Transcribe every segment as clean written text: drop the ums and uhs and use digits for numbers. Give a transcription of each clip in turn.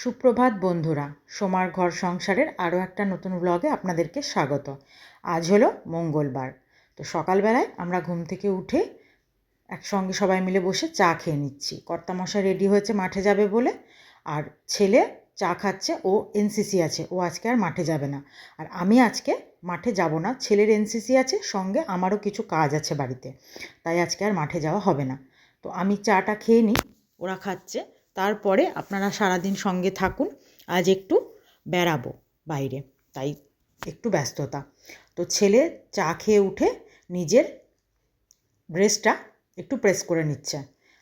সুপ্রভাত বন্ধুরা, সোমার ঘর সংসারের আরও একটা নতুন ব্লগে আপনাদেরকে স্বাগত। আজ হলো মঙ্গলবার। তো সকালবেলায় আমরা ঘুম থেকে উঠে একসঙ্গে সবাই মিলে বসে চা খেয়ে নিচ্ছি। কর্তামশাই রেডি হয়েছে মাঠে যাবে বলে, আর ছেলে চা খাচ্ছে। ও এনসিসি আছে, ও আজকে আর মাঠে যাবে না। আর আমি আজকে মাঠে যাব না, ছেলের এনসিসি আছে, সঙ্গে আমারও কিছু কাজ আছে বাড়িতে, তাই আজকে আর মাঠে যাওয়া হবে না। তো আমি চাটা খেয়ে নিই, ওরা খাচ্ছে। তারপরে আপনারা সারাদিন সঙ্গে থাকুন। আজ একটু বেড়াবো বাইরে, তাই একটু ব্যস্ততা। তো ছেলে চা খেয়ে উঠে নিজের ড্রেসটা একটু প্রেস করে নিচ্ছে।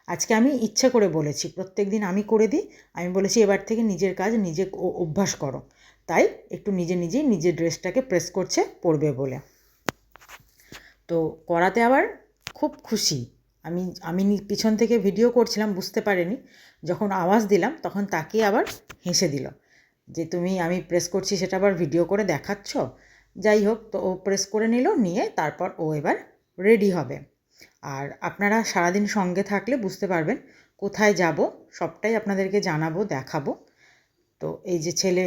আজকে আমি ইচ্ছে করে বলেছি, প্রত্যেক দিন আমি করে দিই। আমি বলেছি এবার থেকে নিজের কাজ নিজে অভ্যাস করো, তাই একটু নিজেই নিজের ড্রেসটাকে প্রেস করছে পরবে বলে। তো করাতে আবার খুব খুশি। আমি পিছন থেকে ভিডিও করছিলাম, বুঝতে পারিনি। যখন আওয়াজ দিলাম তখন তাকিয়ে আবার হেসে দিল যে আমি প্রেস করছি সেটা আবার ভিডিও করে দেখাচ্ছ। যাই হোক, তো ও প্রেস করে নিল, নিয়ে তারপর ও এবার রেডি হবে। আর আপনারা সারাদিন সঙ্গে থাকলে বুঝতে পারবেন কোথায় যাব, সবটাই আপনাদেরকে জানাবো, দেখাবো। তো এই যে ছেলে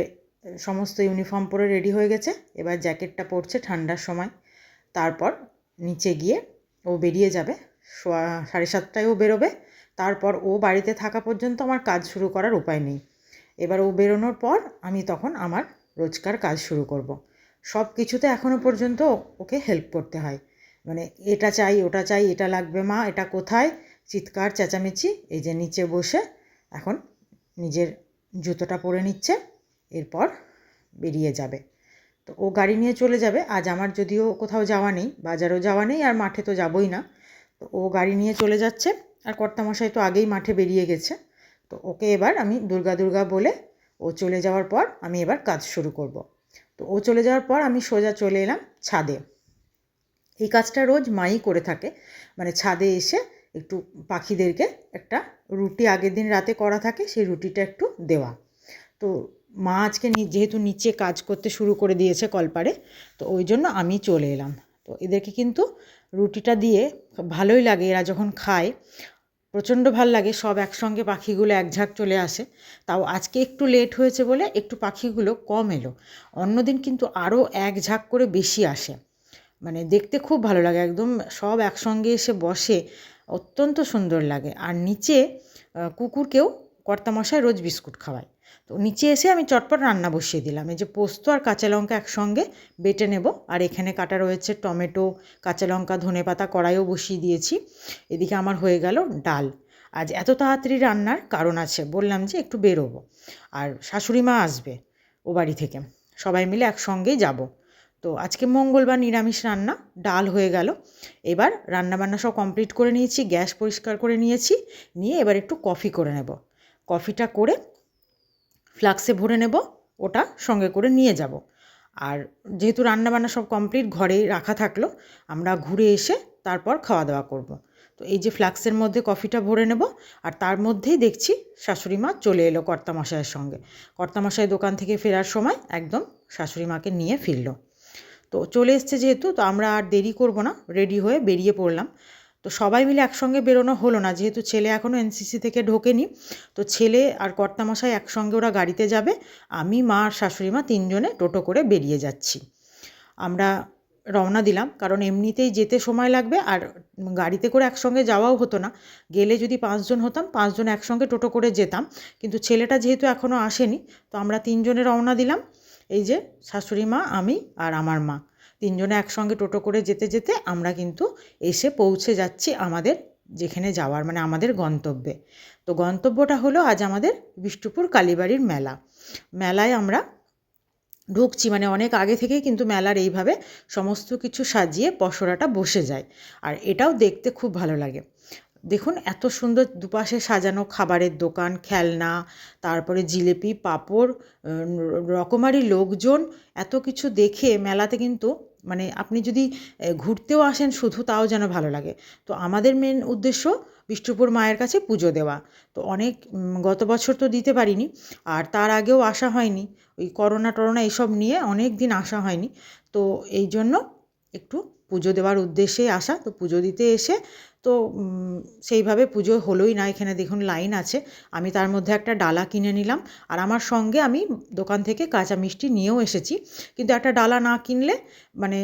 সমস্ত ইউনিফর্ম পরে রেডি হয়ে গেছে, এবার জ্যাকেটটা পরছে ঠান্ডার সময়। তারপর নিচে গিয়ে ও বেরিয়ে যাবে, 7:30টায় ও বেরোবে। তারপর ও বাড়িতে থাকা পর্যন্ত আমার কাজ শুরু করার উপায় নেই। এবার ও বেরোনোর পর আমি তখন আমার রোজকার কাজ শুরু করব। সব কিছুতে এখনও পর্যন্ত ওকে হেল্প করতে হয়, মানে এটা চাই ওটা চাই, এটা লাগবে মা, এটা কোথায়, চিৎকার চেঁচামেচি। এই যে নিচে বসে এখন নিজের জুতোটা পরে নিচ্ছে, এরপর বেরিয়ে যাবে। তো ও গাড়ি নিয়ে চলে যাবে। আজ আমার যদিও কোথাও যাওয়া নেই, বাজারও যাওয়া নেই, আর মাঠে তো যাবই না। তো ও গাড়ি নিয়ে চলে যাচ্ছে, আর কর্তামশাই তো আগেই মাঠে বেরিয়ে গেছে। তো ওকে এবার আমি দুর্গা বলে ও চলে যাওয়ার পর আমি এবার কাজ শুরু করব। তো ও চলে যাওয়ার পর আমি সোজা চলে এলাম ছাদে। এই কাজটা রোজ মাই করে থাকে, মানে ছাদে এসে একটু পাখিদেরকে একটা রুটি আগের দিন রাতে করা থাকে, সেই রুটিটা একটু দেওয়া। তো মা আজকে যেহেতু নিচে কাজ করতে শুরু করে দিয়েছে কলপারে, তো ওই জন্য আমি চলে এলাম। তো এদেরকে কিন্তু রুটিটা দিয়ে ভালোই লাগে, এরা যখন খায় প্রচণ্ড ভাল লাগে। সব একসঙ্গে পাখিগুলো এক ঝাঁক চলে আসে। তাও আজকে একটু লেট হয়েছে বলে একটু পাখিগুলো কম এলো, অন্যদিন কিন্তু আরও এক ঝাঁক করে বেশি আসে। মানে দেখতে খুব ভালো লাগে, একদম সব একসঙ্গে এসে বসে, অত্যন্ত সুন্দর লাগে। আর নিচে কুকুরকেও কর্তামশাই রোজ বিস্কুট খাওয়ায়। তো নিচে এসে আমি চটপট রান্না বসিয়ে দিলাম। এই যে পোস্ত আর কাঁচা লঙ্কা একসঙ্গে বেটে নেব, আর এখানে কাটা রয়েছে টমেটো, কাঁচা লঙ্কা, ধনেপাতা, কড়াইও বসিয়ে দিয়েছি। এদিকে আমার হয়ে গেল ডাল। আজ এত তাড়াতাড়ি রান্নার কারণ আছে, বললাম যে একটু বেরোবো, আর শাশুড়ি মা আসবে ও বাড়ি থেকে, সবাই মিলে একসঙ্গেই যাব। তো আজকে মঙ্গলবার, নিরামিষ রান্না। ডাল হয়ে গেল। এবার রান্নাবান্না সব কমপ্লিট করে নিয়েছি, গ্যাস পরিষ্কার করে নিয়েছি, নিয়ে এবার একটু কফি করে নেব। কফিটা করে ফ্লাক্সে ভরে নেব, ওটা সঙ্গে করে নিয়ে যাব। আর যেহেতু রান্নাবান্না সব কমপ্লিট, ঘরেই রাখা থাকলো, আমরা ঘুরে এসে তারপর খাওয়া দাওয়া করব। তো এই যে ফ্লাক্সের মধ্যে কফিটা ভরে নেব, আর তার মধ্যেই দেখছি শাশুড়ি মা চলে এলো কর্তামশাইয়ের সঙ্গে। কর্তামশাই দোকান থেকে ফেরার সময় একদম শাশুড়ি মাকে নিয়ে ফিরল। তো চলে এসছে যেহেতু, তো আমরা আর দেরি করব না, রেডি হয়ে বেরিয়ে পড়লাম। তো সবাই মিলে একসঙ্গে বেরোনো হলো না, যেহেতু ছেলে এখনও এনসিসি থেকে ঢোকেনি। তো ছেলে আর কর্তামশাই একসঙ্গে ওরা গাড়িতে যাবে, আমি, মা আর শাশুড়ি মা তিনজনে টোটো করে বেরিয়ে যাচ্ছি। আমরা রওনা দিলাম, কারণ এমনিতেই যেতে সময় লাগবে, আর গাড়িতে করে একসঙ্গে যাওয়াও হতো না। গেলে যদি 5 জন হতাম, 5 জন একসঙ্গে টোটো করে যেতাম, কিন্তু ছেলেটা যেহেতু এখনও আসেনি, তো আমরা তিনজনে রওনা দিলাম। এই যে শাশুড়ি মা, আমি আর আমার মা, তিনজনে একসঙ্গে টোটো করে যেতে যেতে আমরা কিন্তু এসে পৌঁছে যাচ্ছি আমাদের যেখানে যাওয়ার, মানে আমাদের গন্তব্যে। তো গন্তব্যটা হলো আজ আমাদের বিষ্টুপুর কালীবাড়ির মেলা। মেলায় আমরা ঢুকছি, মানে অনেক আগে থেকেই কিন্তু মেলার এইভাবে সমস্ত কিছু সাজিয়ে পসরাটা বসে যায়, আর এটাও দেখতে খুব ভালো লাগে। দেখুন এত সুন্দর দুপাশে সাজানো খাবারের দোকান, খেলনা, তারপরে জিলিপি, পাঁপড়, রকমারি লোকজন, এত কিছু দেখে মেলাতে কিন্তু, মানে আপনি যদি ঘুরতেও আসেন শুধু, তাও যেন ভালো লাগে। তো আমাদের মেন উদ্দেশ্য বিষ্ণুপুর মায়ের কাছে পুজো দেওয়া। তো অনেক গত বছর তো দিতে পারিনি, আর তার আগেও আসা হয়নি, ওই করোনা টরোনা এইসব নিয়ে অনেক দিন আসা হয়নি। তো এই জন্য একটু পুজো দেওয়ার উদ্দেশ্যেই আসা, তো পুজো দিতে এসে তো সেইভাবে পুজো হলোই না। এখানে দেখুন লাইন আছে, আমি তার মধ্যে একটা ডালা কিনে নিলাম, আর আমার সঙ্গে আমি দোকান থেকে কাঁচা মিষ্টি নিয়েও এসেছি। কিন্তু একটা ডালা না কিনলে মানে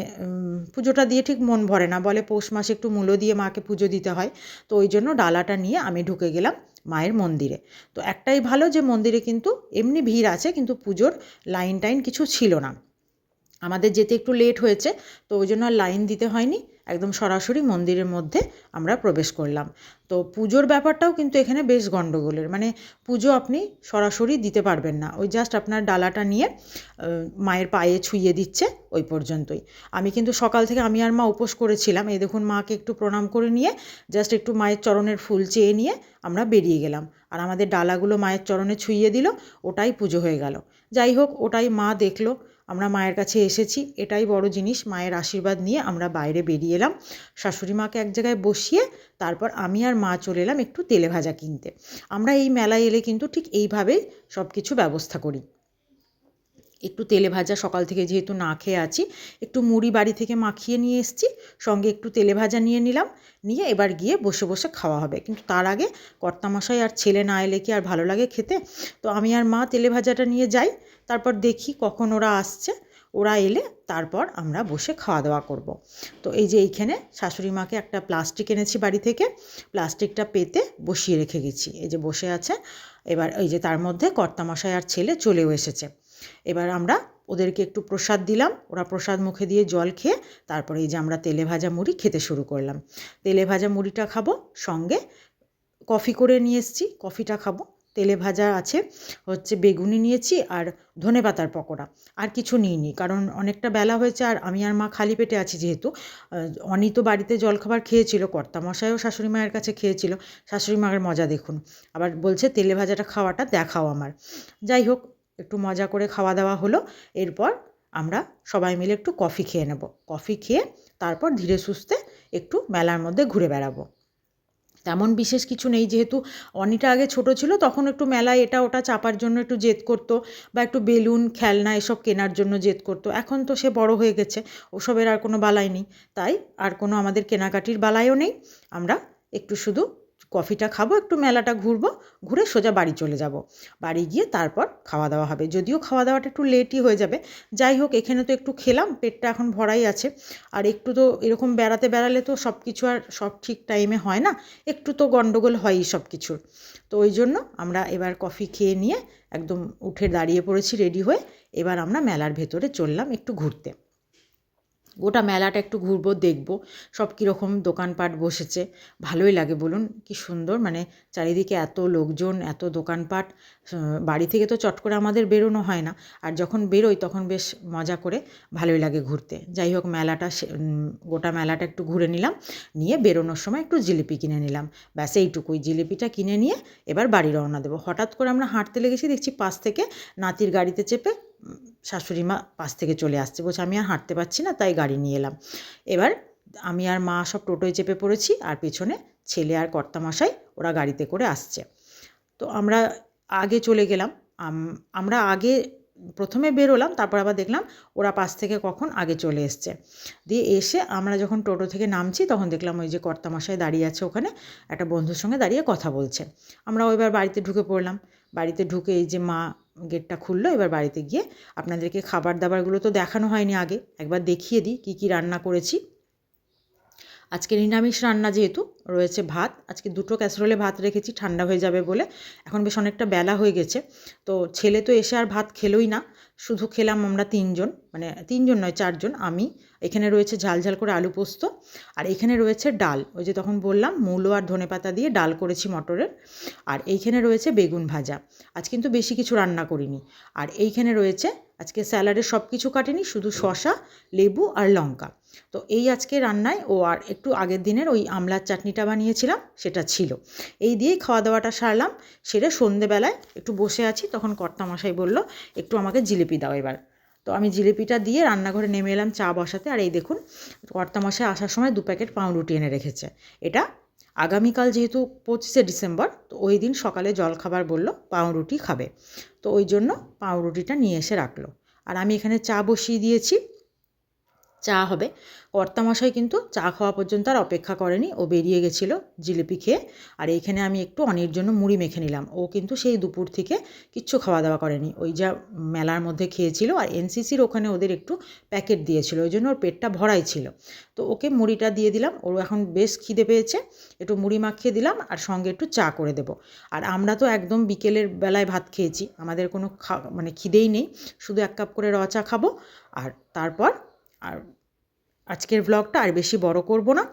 পুজোটা দিয়ে ঠিক মন ভরে না, বলে পৌষ মাসে একটু মূল্য দিয়ে মাকে পুজো দিতে হয়। তো ওই জন্য ডালাটা নিয়ে আমি ঢুকে গেলাম মায়ের মন্দিরে। তো একটাই ভালো যে মন্দিরে কিন্তু এমনি ভিড় আছে, কিন্তু পুজোর লাইন টাইন কিছু ছিল না। আমাদের যেতে একটু লেট হয়েছে, তো ওই জন্য আর লাইন দিতে হয়নি, একদম সরাসরি মন্দিরের মধ্যে আমরা প্রবেশ করলাম। তো পুজোর ব্যাপারটাও কিন্তু এখানে বেশ গণ্ডগোলের, মানে পুজো আপনি সরাসরি দিতে পারবেন না, ওই জাস্ট আপনার ডালাটা নিয়ে মায়ের পায়ে ছুঁয়ে দিচ্ছে, ওই পর্যন্তই। আমি কিন্তু সকাল থেকে আমি আর মা উপোস করেছিলাম। এই দেখুন মাকে একটু প্রণাম করে নিয়ে জাস্ট একটু মায়ের চরণের ফুল চেয়ে নিয়ে আমরা বেরিয়ে গেলাম, আর আমাদের ডালাগুলো মায়ের চরণে ছুঁয়ে দিল, ওটাই পুজো হয়ে গেল। যাই হোক, ওটাই মা দেখলো আমরা মায়ের কাছে এসেছি, এটাই বড় জিনিস। মায়ের আশীর্বাদ নিয়ে আমরা বাইরে বেরিয়ে এলাম, শাশুড়ি মাকে এক জায়গায় বসিয়ে তারপর আমি আর মা চলে এলাম একটু তেলে ভাজা কিনতে। আমরা এই মেলায় এলে কিন্তু ঠিক এইভাবেই সব কিছু ব্যবস্থা করি। একটু তেলে ভাজা সকাল থেকে যেহেতু না খেয়ে আছি, একটু মুড়ি বাড়ি থেকে মাখিয়ে নিয়ে এসেছি, সঙ্গে একটু তেলে ভাজা নিয়ে নিলাম, নিয়ে এবার গিয়ে বসে বসে খাওয়া হবে। কিন্তু তার আগে কর্তামশাই আর ছেলে না এলে কি আর ভালো লাগে খেতে? তো আমি আর মা তেলে ভাজাটা নিয়ে যাই, তারপর দেখি কখন ওরা আসছে, ওরা এলে তারপর আমরা বসে খাওয়া দাওয়া করব। তো এই যে এইখানে শাশুড়ি মাকে একটা প্লাস্টিক এনেছি বাড়ি থেকে, প্লাস্টিকটা পেতে বসিয়ে রেখে গেছি, এই যে বসে আছে। এবার এই যে তার মধ্যে কর্তামশাই আর ছেলে চলেও এসেছে। এবার আমরা ওদেরকে একটু প্রসাদ দিলাম, ওরা প্রসাদ মুখে দিয়ে জল খেয়ে তারপরে এই যে আমরা তেলে ভাজা মুড়ি খেতে শুরু করলাম। তেলে ভাজা মুড়িটা খাবো, সঙ্গে কফি করে নিয়ে এসেছি, কফিটা খাবো। তেলে ভাজা আছে, হচ্ছে বেগুনি নিয়েছি আর ধনেপাতার পকোড়া, আর কিছু নিইনি, কারণ অনেকটা বেলা হয়েছে আর আমি আর মা খালি পেটে আছি যেহেতু। অনি তো বাড়িতে জলখাবার খেয়েছিল, কর্তামশাইও শাশুড়ি মায়ের কাছে খেয়েছিল। শাশুড়ি মায়ের মজা দেখুন, আবার বলছে তেলে ভাজাটা খাওয়াটা দেখাও আমার। যাই হোক, একটু মজা করে খাওয়া দাওয়া হলো। এরপর আমরা সবাই মিলে একটু কফি খেয়ে নেব, কফি খেয়ে তারপর ধীরে সুস্থে একটু মেলার মধ্যে ঘুরে বেড়াবো। তেমন বিশেষ কিছু নেই, যেহেতু অনিটা আগে ছোট ছিল, তখন একটু মেলায় এটা ওটা চাপার জন্য একটু জেদ করতো, বা একটু বেলুন খেলনা এসব কেনার জন্য জেদ করতো। এখন তো সে বড় হয়ে গেছে, ওসবের আর কোনো বালাই নেই, তাই আর কোনো আমাদের কেনাকাটির বালাইও নেই। আমরা একটু শুধু কফিটা খাবো, একটু মেলাটা ঘুরবো, ঘুরে সোজা বাড়ি চলে যাব। বাড়ি গিয়ে তারপর খাওয়া দাওয়া হবে, যদিও খাওয়া দাওয়াটা একটু লেটই হয়ে যাবে। যাই হোক, এখানে তো একটু খেলাম, পেটটা এখন ভরাই আছে, আর একটু তো এরকম বেড়ালে তো সব কিছু আর সব ঠিক টাইমে হয় না, একটু তো গন্ডগোল হয়ই সব কিছুর। তো ওই জন্য আমরা এবার কফি খেয়ে নিয়ে একদম উঠে দাঁড়িয়ে পড়েছি রেডি হয়ে। এবার আমরা মেলার ভেতরে চললাম একটু ঘুরতে, গোটা মেলাটা একটু ঘুরবো, দেখবো সব কীরকম দোকানপাট বসেছে। ভালোই লাগে বলুন, কি সুন্দর, মানে চারিদিকে এত লোকজন, এত দোকানপাট। বাড়ি থেকে তো চট করে আমাদের বেরোনো হয় না, আর যখন বেরোই তখন বেশ মজা করে ভালোই লাগে ঘুরতে। যাই হোক, গোটা মেলাটা একটু ঘুরে নিলাম, নিয়ে বেরোনোর সময় একটু জিলিপি কিনে নিলাম, ব্যাস এইটুকুই। জিলিপিটা কিনে নিয়ে এবার বাড়ি রওনা দেবো। হঠাৎ করে আমরা হাঁটতে লেগেছি, দেখছি পাশ থেকে নাতির গাড়িতে চেপে শাশুড়ি মা পাশ থেকে চলে আসছে, বলছে আমি আর হাঁটতে পারছি না, তাই গাড়ি নিয়ে এলাম। এবার আমি আর মা সব টোটোয় চেপে পড়েছি, আর পেছনে ছেলে আর কর্তামশাই ওরা গাড়িতে করে আসছে। তো আমরা আগে চলে গেলাম, আমরা আগে প্রথমে বেরোলাম, তারপর আবার দেখলাম ওরা পাশ থেকে কখন আগে চলে এসছে। দিয়ে এসে আমরা যখন টোটো থেকে নামছি, তখন দেখলাম ওই যে কর্তামশাই দাঁড়িয়ে আছে ওখানে, একটা বন্ধুর সঙ্গে দাঁড়িয়ে কথা বলছে। আমরা এবার বাড়িতে ঢুকে পড়লাম। বাড়িতে ঢুকে এই যে মা গেটটা খুললো, এবার বাড়িতে গিয়ে আপনাদেরকে খাবার দাবারগুলো তো দেখানো হয়নি আগে, একবার দেখিয়ে দিই কী কী রান্না করেছি। আজকে নিরামিষ রান্না, যেহেতু রয়েছে ভাত, আজকে 2টো ক্যাসরোলে ভাত রেখেছি ঠান্ডা হয়ে যাবে বলে, এখন বেশ অনেকটা বেলা হয়ে গেছে। তো ছেলে তো এসে আর ভাত খেলোই না, শুধু খেলাম আমরা 3জন, মানে 3জন নয় 4জন। আমি এখানে রয়েছে ঝাল ঝাল করে আলু পোস্ত, আর এখানে রয়েছে ডাল, ওই যে তখন বললাম মূলো আর ধনেপাতা দিয়ে ডাল করেছি মটরের, আর এইখানে রয়েছে বেগুন ভাজা। আজ কিন্তু বেশি কিছু রান্না করিনি। আর এইখানে রয়েছে আজকে স্যালাডের সব কিছু কাটেনি, শুধু শসা, লেবু আর লঙ্কা। তো এই আজকে রান্নায় আর একটু আগের দিনের ওই আমলার চাটনিটা বানিয়েছিলাম, সেটা ছিল। এই দিয়েই খাওয়া দাওয়াটা সারলাম। সেরে সন্ধেবেলায় একটু বসে আছি, তখন কর্তামশাই বলল একটু আমাকে জিলিপি দাও এবার। তো আমি জিলিপিটা দিয়ে রান্নাঘরে নেমে এলাম চা বসাতে। আর এই দেখুন, কর্তামশাই আসার সময় 2 প্যাকেট পাউরুটি এনে রেখেছে। এটা আগামীকাল যেহেতু 25শে ডিসেম্বর, তো ওই দিন সকালে জলখাবার বলল পাউরুটি খাবে, তো ওই জন্য পাউরুটিটা নিয়ে এসে রাখলো। আর আমি এখানে চা বসিয়ে দিয়েছি। চা হবে। কর্তামশাই কিন্তু চা খাওয়া পর্যন্ত আর অপেক্ষা করেনি, ও বেরিয়ে গেছিলো জিলিপি খেয়ে। আর এইখানে আমি একটু অনির জন্য মুড়ি মেখে নিলাম। ও কিন্তু সেই দুপুর থেকে কিচ্ছু খাওয়া দাওয়া করেনি, ওই যা মেলার মধ্যে খেয়েছিল আর এনসিসির ওখানে ওদের একটু প্যাকেট দিয়েছিল, ওই জন্য ওর পেটটা ভরাই ছিল। তো ওকে মুড়িটা দিয়ে দিলাম, ওর এখন বেশ খিদে পেয়েছে, একটু মুড়ি মাখিয়ে দিলাম আর সঙ্গে একটু চা করে দেবো। আর আমরা তো একদম বিকেলের বেলায় ভাত খেয়েছি, আমাদের কোনো মানে খিদেই নেই, শুধু 1 কাপ করে র চা খাবো। আর তারপর আর আজকের ব্লগটা আর বেশি বড় করব না,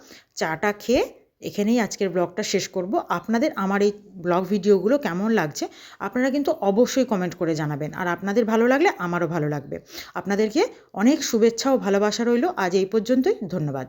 চাটা খেয়ে এখানেই আজকের ব্লগটা শেষ করব। আপনাদের আমার এই ব্লগ ভিডিওগুলো কেমন লাগছে আপনারা কিন্তু অবশ্যই কমেন্ট করে জানাবেন, আর আপনাদের ভালো লাগলে আমারও ভালো লাগবে। আপনাদেরকে অনেক শুভেচ্ছা ও ভালোবাসা রইল। আজ এই পর্যন্তই, ধন্যবাদ।